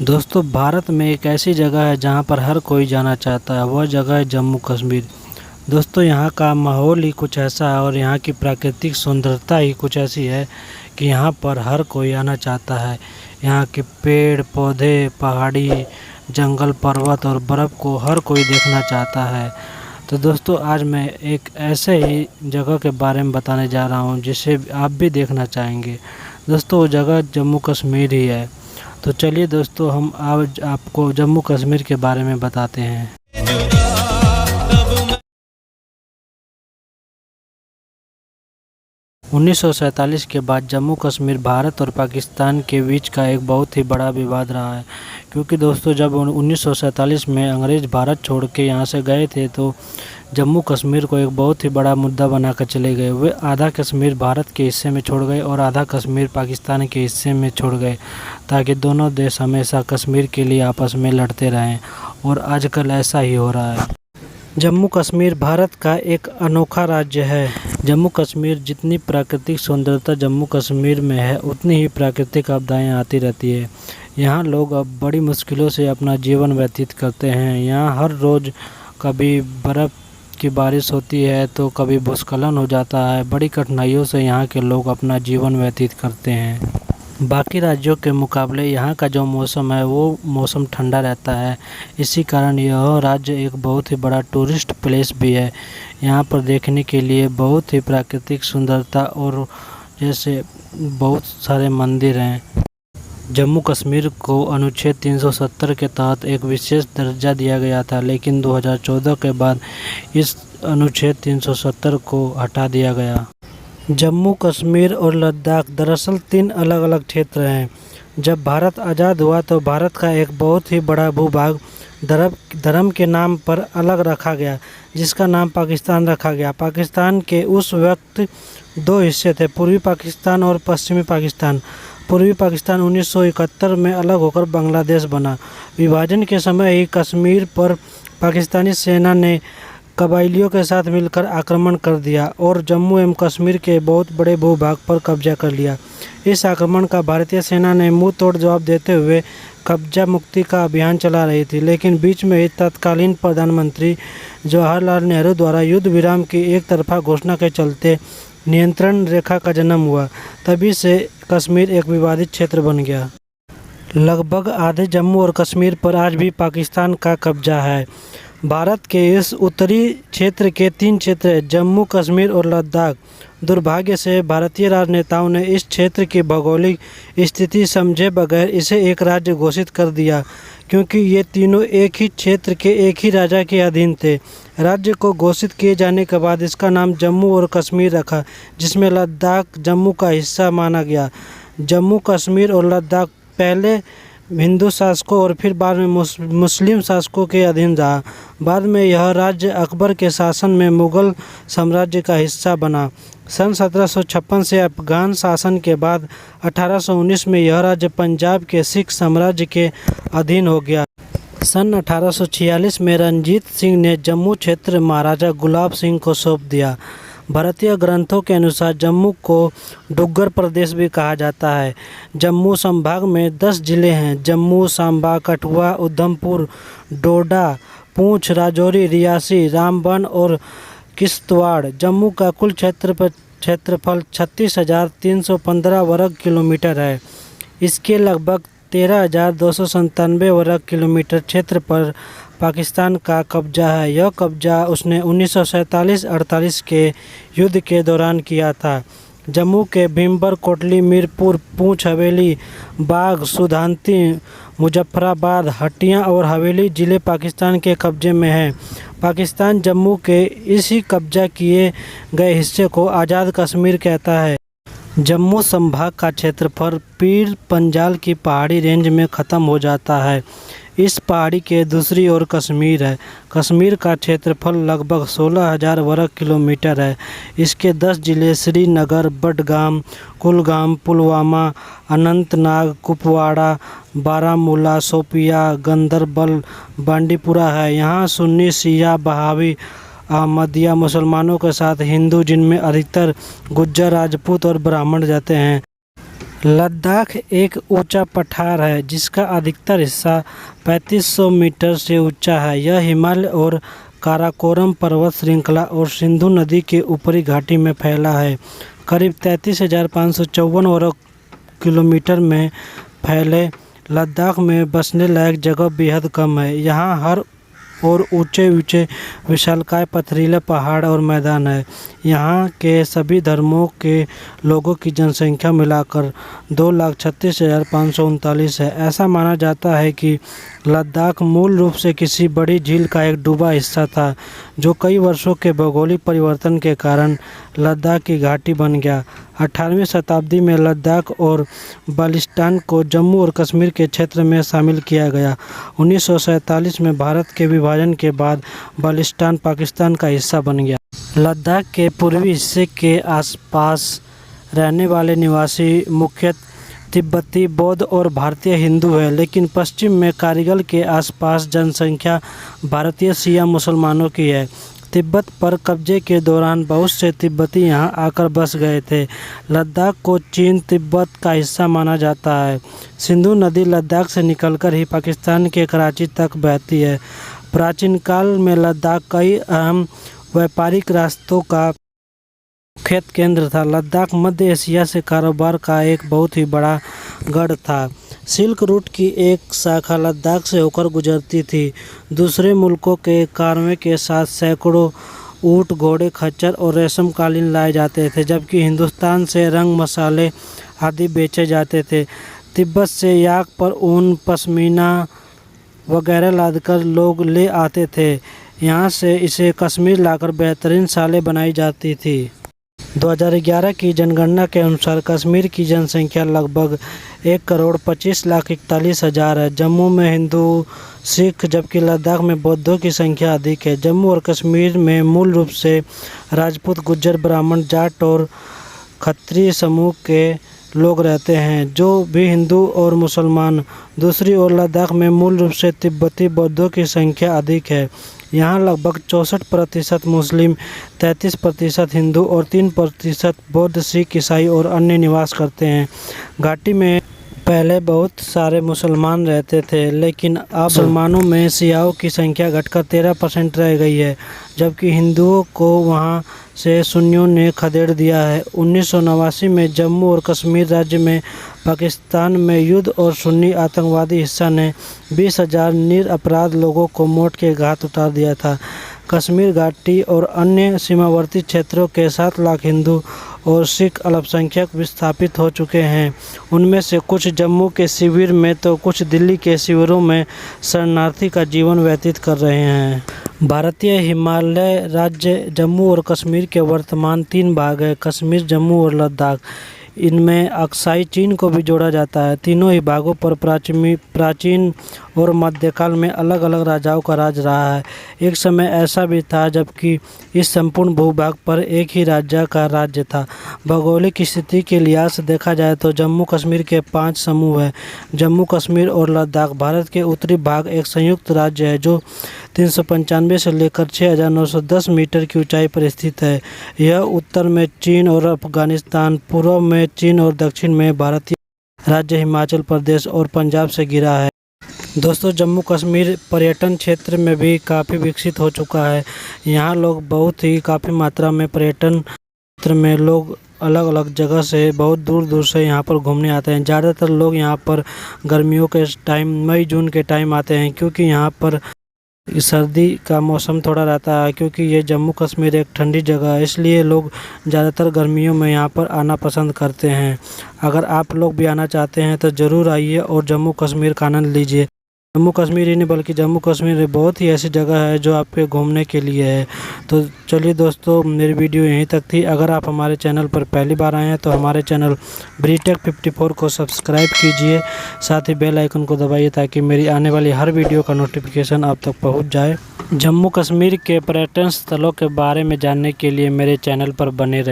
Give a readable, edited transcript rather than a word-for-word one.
दोस्तों, भारत में एक ऐसी जगह है जहाँ पर हर कोई जाना चाहता है। वह जगह है जम्मू कश्मीर। दोस्तों, यहाँ का माहौल ही कुछ ऐसा है और यहाँ की प्राकृतिक सुंदरता ही कुछ ऐसी है कि यहाँ पर हर कोई आना चाहता है। यहाँ के पेड़ पौधे, पहाड़ी, जंगल, पर्वत और बर्फ़ को हर कोई देखना चाहता है। तो दोस्तों, आज मैं एक ऐसे ही जगह के बारे में बताने जा रहा हूँ जिसे आप भी देखना चाहेंगे। दोस्तों, वो जगह जम्मू कश्मीर ही है। तो चलिए दोस्तों, हम आज आपको जम्मू कश्मीर के बारे में बताते हैं। 1947 के बाद जम्मू कश्मीर भारत और पाकिस्तान के बीच का एक बहुत ही बड़ा विवाद रहा है। क्योंकि दोस्तों, जब 1947 में अंग्रेज़ भारत छोड़ के यहाँ से गए थे तो जम्मू कश्मीर को एक बहुत ही बड़ा मुद्दा बनाकर चले गए। वे आधा कश्मीर भारत के हिस्से में छोड़ गए और आधा कश्मीर पाकिस्तान के हिस्से में छोड़ गए, ताकि दोनों देश हमेशा कश्मीर के लिए आपस में लड़ते रहें, और आजकल ऐसा ही हो रहा है। जम्मू कश्मीर भारत का एक अनोखा राज्य है। जम्मू कश्मीर जितनी प्राकृतिक सुंदरता जम्मू कश्मीर में है, उतनी ही प्राकृतिक आपदाएं आती रहती है। यहाँ लोग अब बड़ी मुश्किलों से अपना जीवन व्यतीत करते हैं। यहाँ हर रोज़ कभी बर्फ़ की बारिश होती है तो कभी भूस्खलन हो जाता है। बड़ी कठिनाइयों से यहाँ के लोग अपना जीवन व्यतीत करते हैं। बाकी राज्यों के मुकाबले यहाँ का जो मौसम है वो मौसम ठंडा रहता है। इसी कारण यह राज्य एक बहुत ही बड़ा टूरिस्ट प्लेस भी है। यहाँ पर देखने के लिए बहुत ही प्राकृतिक सुंदरता और जैसे बहुत सारे मंदिर हैं। जम्मू कश्मीर को अनुच्छेद 370 के तहत एक विशेष दर्जा दिया गया था, लेकिन 2014 के बाद इस अनुच्छेद 370 को हटा दिया गया। जम्मू कश्मीर और लद्दाख दरअसल 3 अलग-अलग क्षेत्र हैं। जब भारत आज़ाद हुआ तो भारत का एक बहुत ही बड़ा भूभाग धर्म के नाम पर अलग रखा गया, जिसका नाम पाकिस्तान रखा गया। पाकिस्तान के उस वक्त 2 हिस्से थे, पूर्वी पाकिस्तान और पश्चिमी पाकिस्तान। पूर्वी पाकिस्तान 1971 में अलग होकर बांग्लादेश बना। विभाजन के समय ही कश्मीर पर पाकिस्तानी सेना ने कबाइलियों के साथ मिलकर आक्रमण कर दिया और जम्मू एवं कश्मीर के बहुत बड़े भूभाग पर कब्जा कर लिया। इस आक्रमण का भारतीय सेना ने मुंह तोड़ जवाब देते हुए कब्जा मुक्ति का अभियान चला रही थी, लेकिन बीच में ही तत्कालीन प्रधानमंत्री जवाहरलाल नेहरू द्वारा युद्ध विराम की एक तरफा घोषणा के चलते नियंत्रण रेखा का जन्म हुआ। तभी से कश्मीर एक विवादित क्षेत्र बन गया। लगभग आधे जम्मू और कश्मीर पर आज भी पाकिस्तान का कब्जा है। भारत के इस उत्तरी क्षेत्र के 3 क्षेत्र हैं, जम्मू कश्मीर और लद्दाख। दुर्भाग्य से भारतीय राजनेताओं ने इस क्षेत्र की भौगोलिक स्थिति समझे बगैर इसे एक राज्य घोषित कर दिया, क्योंकि ये तीनों एक ही क्षेत्र के एक ही राजा के अधीन थे। राज्य को घोषित किए जाने के बाद इसका नाम जम्मू और कश्मीर रखा, जिसमें लद्दाख जम्मू का हिस्सा माना गया। जम्मू कश्मीर और लद्दाख पहले हिंदू शासकों और फिर बाद में मुस्लिम शासकों के अधीन रहा। बाद में यह राज्य अकबर के शासन में मुग़ल साम्राज्य का हिस्सा बना। सन 1756 से अफगान शासन के बाद 1819 में यह राज्य पंजाब के सिख साम्राज्य के अधीन हो गया। सन 1846 में रणजीत सिंह ने जम्मू क्षेत्र महाराजा गुलाब सिंह को सौंप दिया। भारतीय ग्रंथों के अनुसार जम्मू को डुग्गर प्रदेश भी कहा जाता है। जम्मू संभाग में 10 जिले हैं: जम्मू, सांबा, कठुआ, उधमपुर, डोडा, पुंछ, राजौरी, रियासी, रामबन और किश्तवाड़। जम्मू का कुल क्षेत्रफल 36,315 वर्ग किलोमीटर है। इसके लगभग 13,297 वर्ग किलोमीटर क्षेत्र पर पाकिस्तान का कब्जा है। यह कब्जा उसने 1947-48 के युद्ध के दौरान किया था। जम्मू के भीमबर, कोटली, मीरपुर, पूंछ, हवेली, बाघ, सुधांती, मुजफ्फराबाद, हटिया और हवेली जिले पाकिस्तान के कब्जे में हैं। पाकिस्तान जम्मू के इसी कब्जा किए गए हिस्से को आज़ाद कश्मीर कहता है। जम्मू संभाग का क्षेत्रफल पीर पंजाल की पहाड़ी रेंज में ख़त्म हो जाता है। इस पहाड़ी के दूसरी ओर कश्मीर है। कश्मीर का क्षेत्रफल लगभग 16,000 वर्ग किलोमीटर है। इसके 10 जिले श्रीनगर, बडगाम, कुलगाम, पुलवामा, अनंतनाग, कुपवाड़ा, बारामूला, शोपिया, गंदरबल, बांडीपुरा है। यहाँ सुन्नी, शिया, बहावी, अहमदिया मुसलमानों के साथ हिंदू, जिनमें अधिकतर गुज्जर, राजपूत और ब्राह्मण रहते हैं। लद्दाख एक ऊंचा पठार है जिसका अधिकतर हिस्सा 3500 मीटर से ऊंचा है। यह हिमालय और काराकोरम पर्वत श्रृंखला और सिंधु नदी के ऊपरी घाटी में फैला है। करीब 33,554 वर्ग किलोमीटर में फैले लद्दाख में बसने लायक जगह बेहद कम है। यहाँ हर और ऊंचे ऊंचे विशालकाय पथरीले पहाड़ और मैदान है। यहाँ के सभी धर्मों के लोगों की जनसंख्या मिलाकर 2,36,539 है। ऐसा माना जाता है कि लद्दाख मूल रूप से किसी बड़ी झील का एक डूबा हिस्सा था, जो कई वर्षों के भौगोलिक परिवर्तन के कारण लद्दाख की घाटी बन गया। 18वीं शताब्दी में लद्दाख और बाल्टिस्तान को जम्मू और कश्मीर के क्षेत्र में शामिल किया गया। 1947 में भारत के विभाजन के बाद बाल्टिस्तान पाकिस्तान का हिस्सा बन गया। लद्दाख के पूर्वी हिस्से के आसपास रहने वाले निवासी मुख्यतः तिब्बती, बौद्ध और भारतीय हिंदू है, लेकिन पश्चिम में कारगिल के आसपास जनसंख्या भारतीय शिया मुसलमानों की है। तिब्बत पर कब्जे के दौरान बहुत से तिब्बती यहाँ आकर बस गए थे। लद्दाख को चीन तिब्बत का हिस्सा माना जाता है। सिंधु नदी लद्दाख से निकलकर ही पाकिस्तान के कराची तक बहती है। प्राचीन काल में लद्दाख कई अहम व्यापारिक रास्तों का मुख्य केंद्र था। लद्दाख मध्य एशिया से कारोबार का एक बहुत ही बड़ा गढ़ था। सिल्क रूट की एक शाखा लद्दाख से होकर गुजरती थी। दूसरे मुल्कों के कारवें के साथ सैकड़ों ऊँट, घोड़े, खच्चर और रेशम कालीन लाए जाते थे, जबकि हिंदुस्तान से रंग, मसाले आदि बेचे जाते थे। तिब्बत से याक पर ऊन, पश्मीना वगैरह लादकर लोग ले आते थे। यहाँ से इसे कश्मीर लाकर बेहतरीन शालें बनाई जाती थी। 2011 की जनगणना के अनुसार कश्मीर की जनसंख्या लगभग 1,25,41,000 है। जम्मू में हिंदू, सिख, जबकि लद्दाख में बौद्धों की संख्या अधिक है। जम्मू और कश्मीर में मूल रूप से राजपूत, गुज्जर, ब्राह्मण, जाट और खत्री समूह के लोग रहते हैं, जो भी हिंदू और मुसलमान। दूसरी ओर लद्दाख में मूल रूप से तिब्बती बौद्धों की संख्या अधिक है। यहाँ लगभग 64% मुस्लिम, 33% हिंदू और 3% बौद्ध, सिख, ईसाई और अन्य निवास करते हैं। घाटी में पहले बहुत सारे मुसलमान रहते थे, लेकिन अब मुसलमानों में शियाओं की संख्या घटकर 13% रह गई है, जबकि हिंदुओं को वहाँ से सुन्नियों ने खदेड़ दिया है। 1989 में जम्मू और कश्मीर राज्य में पाकिस्तान में युद्ध और सुन्नी आतंकवादी हिंसा ने 20,000 निरपराध लोगों को मौत के घाट उतार दिया था। कश्मीर घाटी और अन्य सीमावर्ती क्षेत्रों के 7 लाख हिंदू और सिख अल्पसंख्यक विस्थापित हो चुके हैं। उनमें से कुछ जम्मू के शिविर में तो कुछ दिल्ली के शिविरों में शरणार्थी का जीवन व्यतीत कर रहे हैं। भारतीय हिमालय राज्य जम्मू और कश्मीर के वर्तमान 3 भाग हैं: कश्मीर, जम्मू और लद्दाख। इनमें अक्साई चीन को भी जोड़ा जाता है। तीनों ही भागों पर प्राचीन और मध्यकाल में अलग अलग राजाओं का राज रहा है। एक समय ऐसा भी था जबकि इस संपूर्ण भूभाग पर एक ही राजा का राज्य था। भौगोलिक स्थिति के लिहाज से देखा जाए तो जम्मू कश्मीर के 5 समूह हैं। जम्मू कश्मीर और लद्दाख भारत के उत्तरी भाग एक संयुक्त राज्य है, जो 395 से लेकर 6,910 मीटर की ऊंचाई पर स्थित है। यह उत्तर में चीन और अफगानिस्तान, पूर्व में चीन और दक्षिण में भारतीय राज्य हिमाचल प्रदेश और पंजाब से घिरा है। दोस्तों, जम्मू कश्मीर पर्यटन क्षेत्र में भी काफ़ी विकसित हो चुका है। यहाँ लोग बहुत ही काफ़ी मात्रा में पर्यटन क्षेत्र में लोग अलग अलग जगह से बहुत दूर दूर से यहाँ पर घूमने आते हैं। ज़्यादातर लोग यहाँ पर गर्मियों के टाइम, मई जून के टाइम आते हैं, क्योंकि यहाँ पर सर्दी का मौसम थोड़ा रहता है। क्योंकि ये जम्मू कश्मीर एक ठंडी जगह है, इसलिए लोग ज़्यादातर गर्मियों में यहाँ पर आना पसंद करते हैं। अगर आप लोग भी आना चाहते हैं तो ज़रूर आइए और जम्मू कश्मीर का आनंद लीजिए। जम्मू कश्मीर ही नहीं बल्कि जम्मू कश्मीर बहुत ही ऐसी जगह है जो आपके घूमने के लिए है। तो चलिए दोस्तों, मेरी वीडियो यहीं तक थी। अगर आप हमारे चैनल पर पहली बार आए हैं तो हमारे चैनल ब्रीटेक 54 को सब्सक्राइब कीजिए, साथ ही बेल आइकन को दबाइए ताकि मेरी आने वाली हर वीडियो का नोटिफिकेशन आप तक पहुंच जाए। जम्मू कश्मीर के पर्यटन स्थलों के बारे में जानने के लिए मेरे चैनल पर बने रहें।